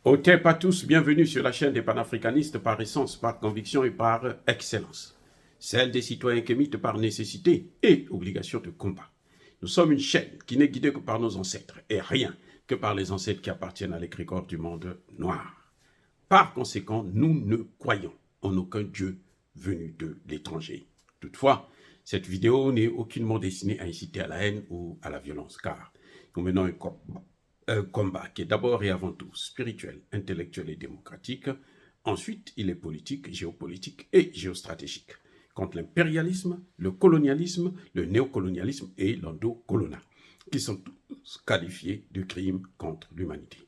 Au TEP à tous, bienvenue sur la chaîne des panafricanistes par essence, par conviction et par excellence. Celle des citoyens kémites par nécessité et obligation de combat. Nous sommes une chaîne qui n'est guidée que par nos ancêtres et rien que par les ancêtres qui appartiennent à l'égrégore du monde noir. Par conséquent, nous ne croyons en aucun Dieu venu de l'étranger. Toutefois, cette vidéo n'est aucunement destinée à inciter à la haine ou à la violence, car nous menons un combat qui est d'abord et avant tout spirituel, intellectuel et démocratique. Ensuite, il est politique, géopolitique et géostratégique, contre l'impérialisme, le colonialisme, le néocolonialisme et l'endocoloniat, qui sont tous qualifiés de crimes contre l'humanité.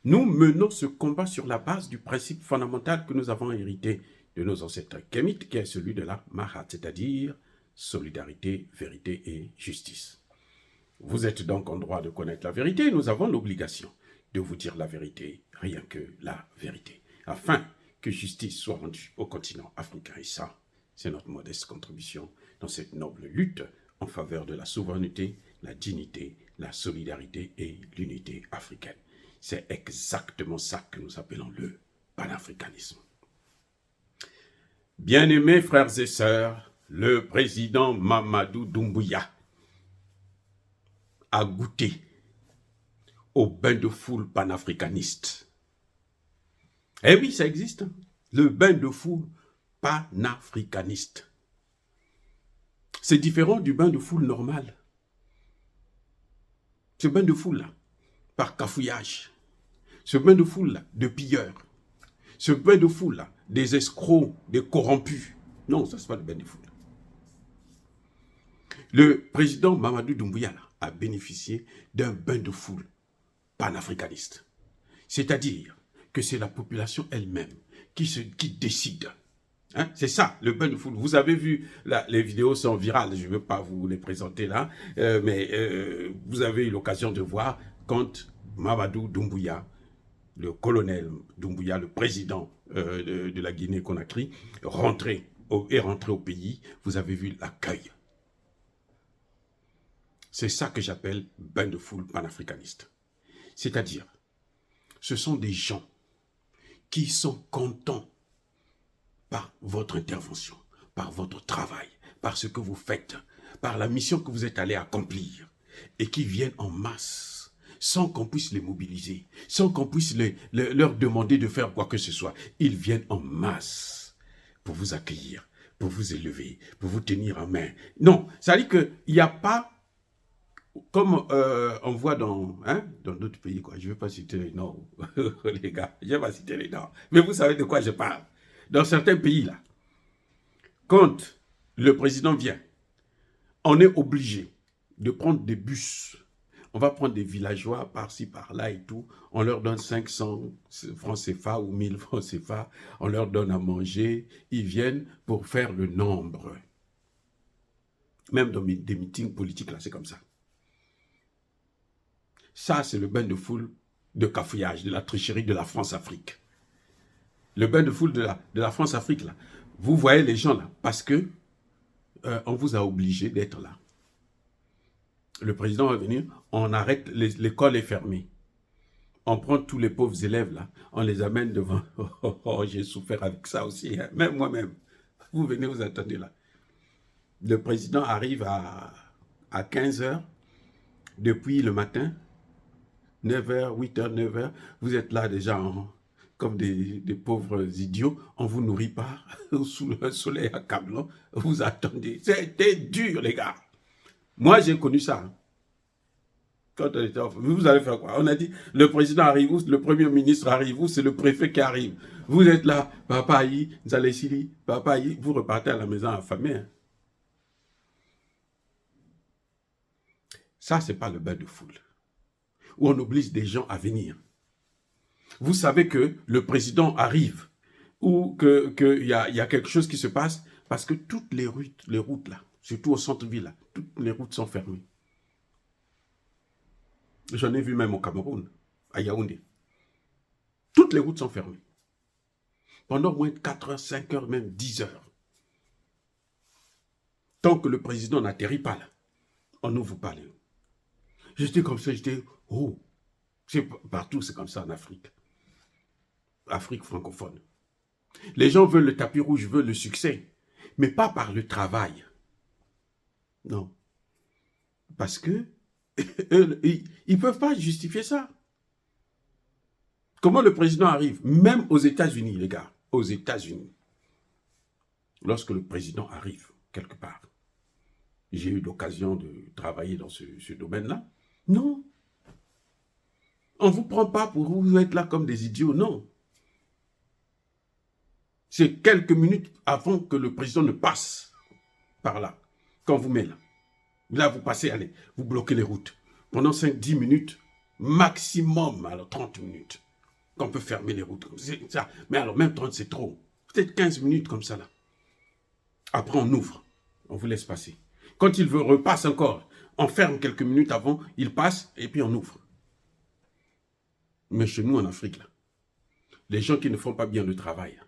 Nous menons ce combat sur la base du principe fondamental que nous avons hérité de nos ancêtres kémites, qui est celui de la Mahat, c'est-à-dire solidarité, vérité et justice. Vous êtes donc en droit de connaître la vérité, nous avons l'obligation de vous dire la vérité, rien que la vérité, afin que justice soit rendue au continent africain. Et ça, c'est notre modeste contribution dans cette noble lutte en faveur de la souveraineté, la dignité, la solidarité et l'unité africaine. C'est exactement ça que nous appelons le panafricanisme. Bien-aimés frères et sœurs, le président Mamadou Doumbouya a goûté au bain de foule panafricaniste. Eh oui, ça existe, le bain de foule panafricaniste. C'est différent du bain de foule normal. Ce bain de foule-là, par cafouillage, ce bain de foule-là, de pilleurs, ce bain de foule-là, des escrocs, des corrompus. Non, ça, c'est pas le bain de foule. Le président Mamadou Doumbouya a bénéficié d'un bain de foule panafricaniste. C'est-à-dire que c'est la population elle-même qui décide. Hein? C'est ça, le bain de foule. Vous avez vu, là, les vidéos sont virales, je ne veux pas vous les présenter là, mais vous avez eu l'occasion de voir quand Mamadou Doumbouya, le colonel Doumbouya, le président de la Guinée-Conakry, est rentré au pays, vous avez vu l'accueil. C'est ça que j'appelle bain de foule panafricaniste. C'est-à-dire, ce sont des gens qui sont contents par votre intervention, par votre travail, par ce que vous faites, par la mission que vous êtes allé accomplir, et qui viennent en masse, sans qu'on puisse les mobiliser, sans qu'on puisse leur demander de faire quoi que ce soit. Ils viennent en masse pour vous accueillir, pour vous élever, pour vous tenir en main. Non, ça veut dire qu'il n'y a pas, comme on voit dans d'autres pays, quoi. Je ne vais pas citer les noms, les gars, je ne vais pas citer les noms, mais vous savez de quoi je parle. Dans certains pays, là, quand le président vient, on est obligé de prendre des bus. On va prendre des villageois par-ci, par-là et tout. On leur donne 500 francs CFA ou 1000 francs CFA. On leur donne à manger. Ils viennent pour faire le nombre. Même dans des meetings politiques, là, c'est comme ça. Ça, c'est le bain de foule de cafouillage, de la tricherie de la France-Afrique. Le bain de foule de la France-Afrique, là. Vous voyez les gens, là, parce que on vous a obligé d'être là. Le président va venir, on arrête, l'école est fermée. On prend tous les pauvres élèves, là, on les amène devant. J'ai souffert avec ça aussi, hein. Même moi-même. Vous venez, vous attendez là. Le président arrive à 15 h, depuis le matin, 9 h, 8 h, 9 h, vous êtes là déjà comme des pauvres idiots, on ne vous nourrit pas, sous le soleil accablant, vous attendez. C'était dur, les gars. Moi, j'ai connu ça. Quand on était enfant, vous allez faire quoi? On a dit, le président arrive où? Le premier ministre arrive où? C'est le préfet qui arrive. Vous êtes là, papa Aïe, Zalesili, papa Aïe, vous repartez à la maison affamé. Hein. Ça, ce n'est pas le bain de foule, où on oblige des gens à venir. Vous savez que le président arrive ou qu'il y a quelque chose qui se passe parce que toutes les routes là, surtout au centre-ville, là, toutes les routes sont fermées. J'en ai vu même au Cameroun, à Yaoundé. Toutes les routes sont fermées. Pendant au moins 4 heures, 5 heures, même 10 heures. Tant que le président n'atterrit pas là, on n'ouvre pas les routes. J'étais comme ça, j'étais, oh, partout c'est comme ça en Afrique. Afrique francophone. Les gens veulent le tapis rouge, veulent le succès, mais pas par le travail. Non. Parce que ils ne peuvent pas justifier ça. Comment le président arrive? Même aux États-Unis, les gars, aux États-Unis. Lorsque le président arrive quelque part, j'ai eu l'occasion de travailler dans ce domaine-là. Non. On ne vous prend pas pour vous être là comme des idiots, non. C'est quelques minutes avant que le président ne passe par là, qu'on vous met là. Là, vous passez, allez, vous bloquez les routes. Pendant 5-10 minutes, maximum, alors 30 minutes, qu'on peut fermer les routes. Ça. Mais alors, même 30, c'est trop. Peut-être 15 minutes comme ça, là. Après, on ouvre. On vous laisse passer. Quand il repasse encore, on ferme quelques minutes avant, il passe, et puis on ouvre. Mais chez nous, en Afrique, là, les gens qui ne font pas bien le travail,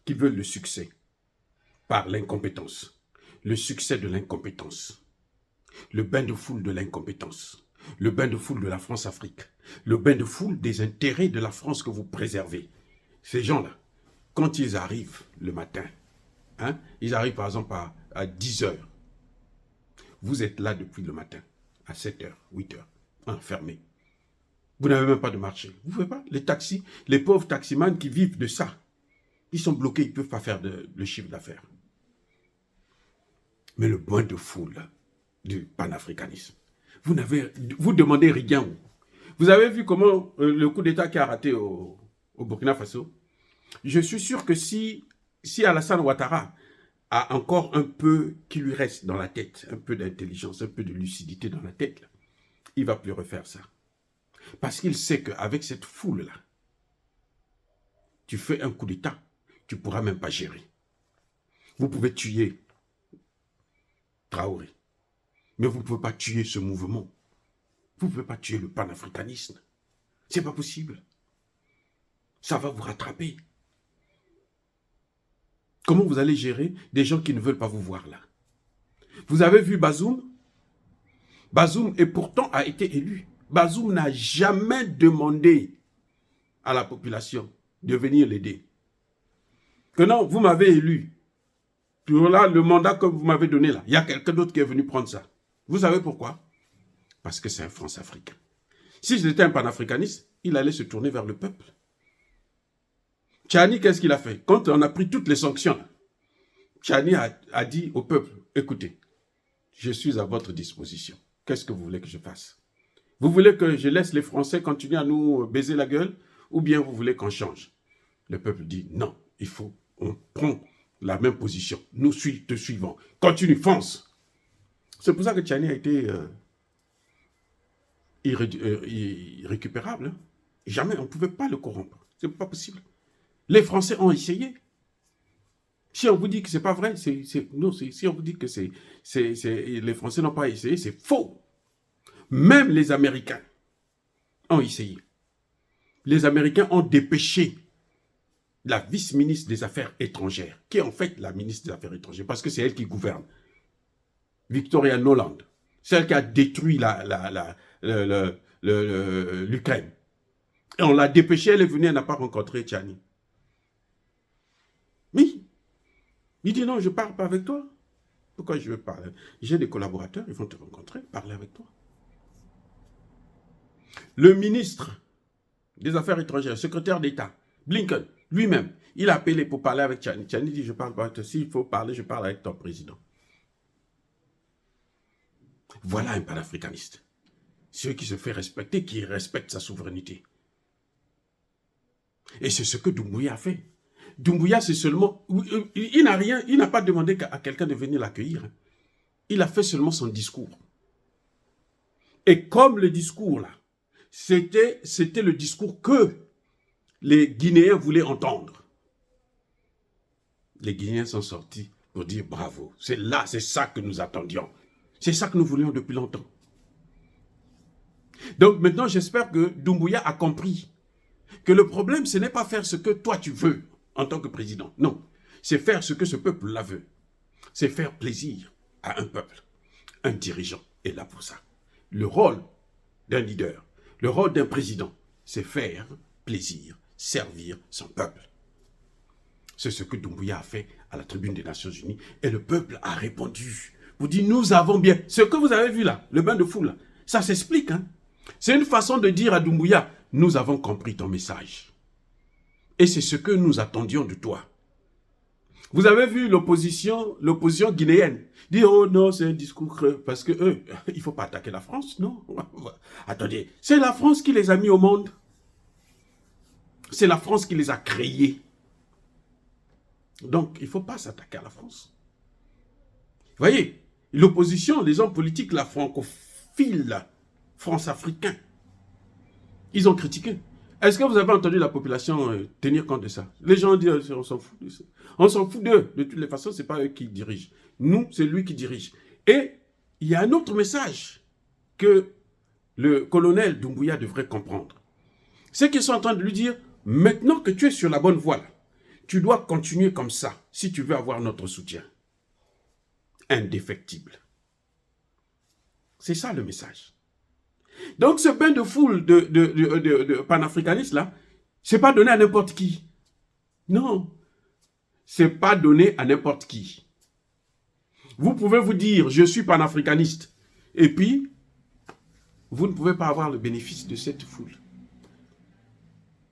qui veulent le succès par l'incompétence, le succès de l'incompétence, le bain de foule de l'incompétence, le bain de foule de la France-Afrique, le bain de foule des intérêts de la France que vous préservez. Ces gens-là, quand ils arrivent le matin, hein, ils arrivent par exemple à 10 heures, vous êtes là depuis le matin, à 7 heures, 8 heures, enfermés. Vous n'avez même pas de marché. Vous ne pouvez pas. Les taxis, les pauvres taximans qui vivent de ça, ils sont bloqués, ils ne peuvent pas faire le chiffre d'affaires. Mais le bain de foule du panafricanisme, vous demandez rien. Vous avez vu comment le coup d'État qui a raté au Burkina Faso? Je suis sûr que si Alassane Ouattara a encore un peu qui lui reste dans la tête, un peu d'intelligence, un peu de lucidité dans la tête, là, il ne va plus refaire ça. Parce qu'il sait qu'avec cette foule-là, tu fais un coup d'État, tu ne pourras même pas gérer. Vous pouvez tuer Traoré, mais vous ne pouvez pas tuer ce mouvement. Vous ne pouvez pas tuer le panafricanisme. Ce n'est pas possible. Ça va vous rattraper. Comment vous allez gérer des gens qui ne veulent pas vous voir là? Vous avez vu Bazoum? Bazoum, et pourtant, a été élu. Bazoum n'a jamais demandé à la population de venir l'aider. Que non, vous m'avez élu. Pour là, le mandat que vous m'avez donné là, il y a quelqu'un d'autre qui est venu prendre ça. Vous savez pourquoi? Parce que c'est un France-Africain. Si j'étais un panafricaniste, il allait se tourner vers le peuple. Tchani, qu'est-ce qu'il a fait? Quand on a pris toutes les sanctions, Tchani a dit au peuple, écoutez, je suis à votre disposition. Qu'est-ce que vous voulez que je fasse? Vous voulez que je laisse les Français continuer à nous baiser la gueule? Ou bien vous voulez qu'on change? Le peuple dit, non, on prend la même position. Nous te suivons. Continue, fonce. C'est pour ça que Tchani a été irrécupérable. Hein? Jamais, on ne pouvait pas le corrompre. Ce n'est pas possible. Les Français ont essayé. Si on vous dit que ce n'est pas vrai, si on vous dit que les Français n'ont pas essayé, c'est faux. Même les Américains ont essayé. Les Américains ont dépêché la vice-ministre des Affaires étrangères, qui est en fait la ministre des Affaires étrangères, parce que c'est elle qui gouverne. Victoria Nuland, celle qui a détruit l'Ukraine. Et on l'a dépêchée, elle est venue, elle n'a pas rencontré Tchani. Oui. Il dit non, je ne parle pas avec toi. Pourquoi je veux parler? J'ai des collaborateurs, ils vont te rencontrer, parler avec toi. Le ministre des Affaires étrangères, secrétaire d'État, Blinken, lui-même, il a appelé pour parler avec Tchani. Tchani dit, je ne parle pas avec toi. S'il faut parler, je parle avec ton président. Voilà un panafricaniste. Celui qui se fait respecter, qui respecte sa souveraineté. Et c'est ce que Doumbouya a fait. Doumbouya, c'est seulement... Il n'a rien, il n'a pas demandé à quelqu'un de venir l'accueillir. Il a fait seulement son discours. Et comme le discours, là, c'était le discours que les Guinéens voulaient entendre. Les Guinéens sont sortis pour dire bravo. C'est ça que nous attendions. C'est ça que nous voulions depuis longtemps. Donc maintenant, j'espère que Doumbouya a compris que le problème, ce n'est pas faire ce que toi tu veux en tant que président. Non, c'est faire ce que ce peuple-là veut. C'est faire plaisir à un peuple. Un dirigeant est là pour ça. Le rôle d'un leader, le rôle d'un président, c'est faire plaisir servir son peuple. C'est ce que Doumbouya a fait à la tribune des Nations Unies. Et le peuple a répondu. Vous dites, nous avons bien. Ce que vous avez vu là, le bain de foule, là, ça s'explique. Hein? C'est une façon de dire à Doumbouya, nous avons compris ton message. Et c'est ce que nous attendions de toi. Vous avez vu l'opposition guinéenne dire, oh non, c'est un discours creux, parce que eux, il ne faut pas attaquer la France, non. Attendez, c'est la France qui les a mis au monde. C'est la France qui les a créés. Donc, il ne faut pas s'attaquer à la France. Vous voyez, l'opposition, les hommes politiques, la francophile, France-africain, ils ont critiqué. Est-ce que vous avez entendu la population tenir compte de ça? Les gens disent, on s'en fout de ça. On s'en fout d'eux. De toutes les façons, ce n'est pas eux qui dirigent. Nous, c'est lui qui dirige. Et il y a un autre message que le colonel Doumbouya devrait comprendre. C'est qu'ils sont en train de lui dire, maintenant que tu es sur la bonne voie, là, tu dois continuer comme ça si tu veux avoir notre soutien. Indéfectible. C'est ça le message. Donc ce bain de foule de panafricanistes là, c'est pas donné à n'importe qui. Non. C'est pas donné à n'importe qui. Vous pouvez vous dire, je suis panafricaniste. Et puis, vous ne pouvez pas avoir le bénéfice de cette foule.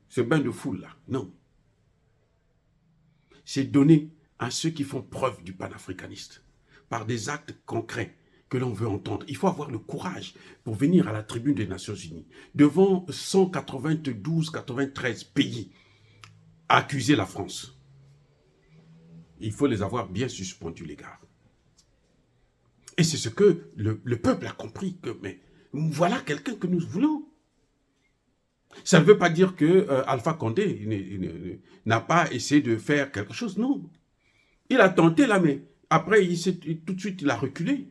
Ce bain de foule là, non. C'est donné à ceux qui font preuve du panafricaniste. Par des actes concrets que l'on veut entendre. Il faut avoir le courage pour venir à la tribune des Nations Unies, devant 192-93 pays, accuser la France. Il faut les avoir bien suspendus, les gars. Et c'est ce que le peuple a compris, que mais voilà quelqu'un que nous voulons. Ça ne veut pas dire que Alpha Condé n'a pas essayé de faire quelque chose, non. Il a tenté là, mais après, tout de suite, il a reculé.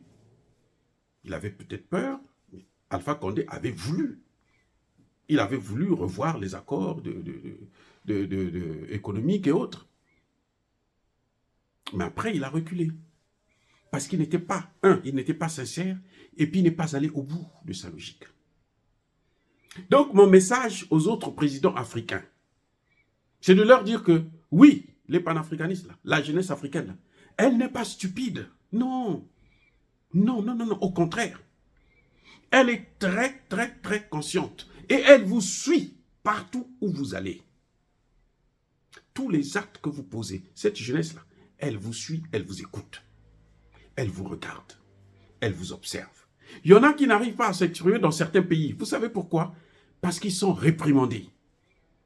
Il avait peut-être peur, mais Alpha Condé avait voulu. Il avait voulu revoir les accords économiques et autres. Mais après, il a reculé. Parce qu'il n'était pas, il n'était pas sincère, et puis il n'est pas allé au bout de sa logique. Donc, mon message aux autres présidents africains, c'est de leur dire que, oui, les panafricanistes, là, la jeunesse africaine, là, elle n'est pas stupide. Non. Non, non, non, non. Au contraire. Elle est très, très, très consciente. Et elle vous suit partout où vous allez. Tous les actes que vous posez, cette jeunesse-là, elle vous suit, elle vous écoute. Elle vous regarde. Elle vous observe. Il y en a qui n'arrivent pas à s'exprimer dans certains pays. Vous savez pourquoi? Parce qu'ils sont réprimandés.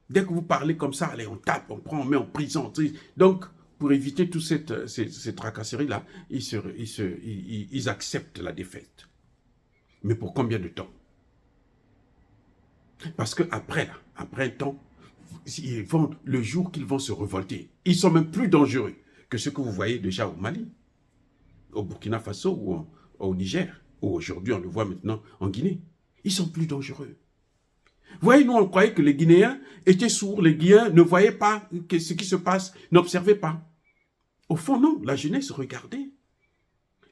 Dès que vous parlez comme ça, allez, on tape, on prend, on met en prison. Donc, pour éviter toutes ces tracasseries-là, ils acceptent la défaite. Mais pour combien de temps? Parce qu'après, après un temps, le jour qu'ils vont se révolter, ils sont même plus dangereux que ceux que vous voyez déjà au Mali, au Burkina Faso ou au Niger, ou aujourd'hui on le voit maintenant en Guinée. Ils sont plus dangereux. Vous voyez, nous on croyait que les Guinéens étaient sourds, les Guinéens ne voyaient pas ce qui se passe, n'observaient pas. Au fond, non, la jeunesse regardait.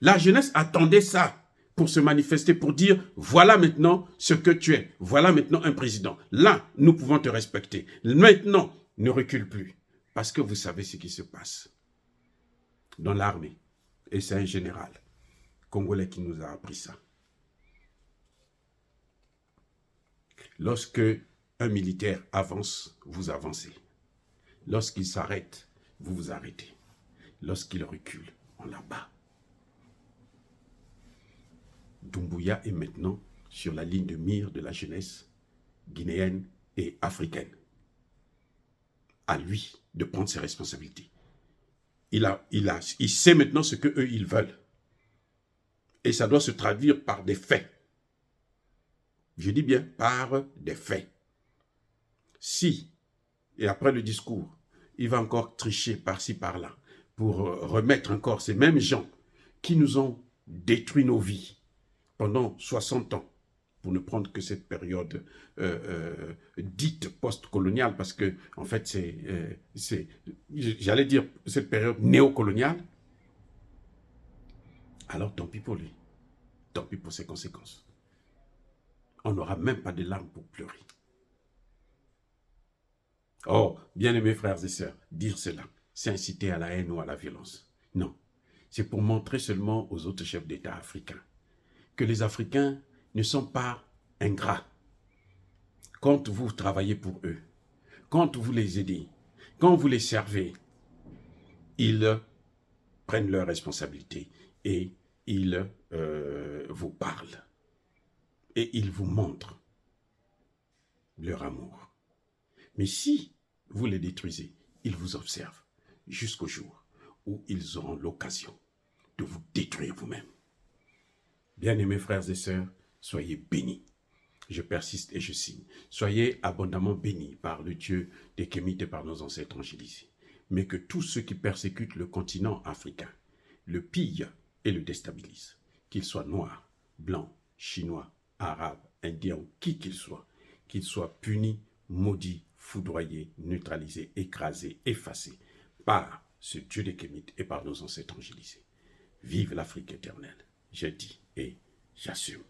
La jeunesse attendait ça pour se manifester, pour dire, voilà maintenant ce que tu es, voilà maintenant un président. Là, nous pouvons te respecter. Maintenant, ne recule plus, parce que vous savez ce qui se passe dans l'armée. Et c'est un général congolais qui nous a appris ça. Lorsque un militaire avance, vous avancez. Lorsqu'il s'arrête, vous vous arrêtez. Lorsqu'il recule, on l'abat. Doumbouya est maintenant sur la ligne de mire de la jeunesse guinéenne et africaine. À lui de prendre ses responsabilités. Il sait maintenant ce qu'eux, ils veulent. Et ça doit se traduire par des faits. Je dis bien par des faits. Si, et après le discours, il va encore tricher par-ci, par-là, pour remettre encore ces mêmes gens qui nous ont détruit nos vies pendant 60 ans, pour ne prendre que cette période dite post-coloniale, parce que, en fait, j'allais dire, cette période néocoloniale, alors tant pis pour lui. Tant pis pour ses conséquences. On n'aura même pas de larmes pour pleurer. Oh, bien-aimés frères et sœurs, dire cela, c'est inciter à la haine ou à la violence. Non, c'est pour montrer seulement aux autres chefs d'État africains que les Africains ne sont pas ingrats. Quand vous travaillez pour eux, quand vous les aidez, quand vous les servez, ils prennent leurs responsabilités et ils vous parlent et ils vous montrent leur amour. Mais si vous les détruisez, ils vous observent jusqu'au jour où ils auront l'occasion de vous détruire vous-même. Bien-aimés frères et sœurs, soyez bénis. Je persiste et je signe. Soyez abondamment bénis par le Dieu des Kémites et par nos ancêtres angélisés. Mais que tous ceux qui persécutent le continent africain le pillent et le déstabilisent, qu'ils soient noirs, blancs, chinois, arabes, indiens, qui qu'ils soient punis, maudits, foudroyés, neutralisés, écrasés, effacés par ce Dieu des Kémites et par nos ancêtres angélisés. Vive l'Afrique éternelle, je dis et j'assume.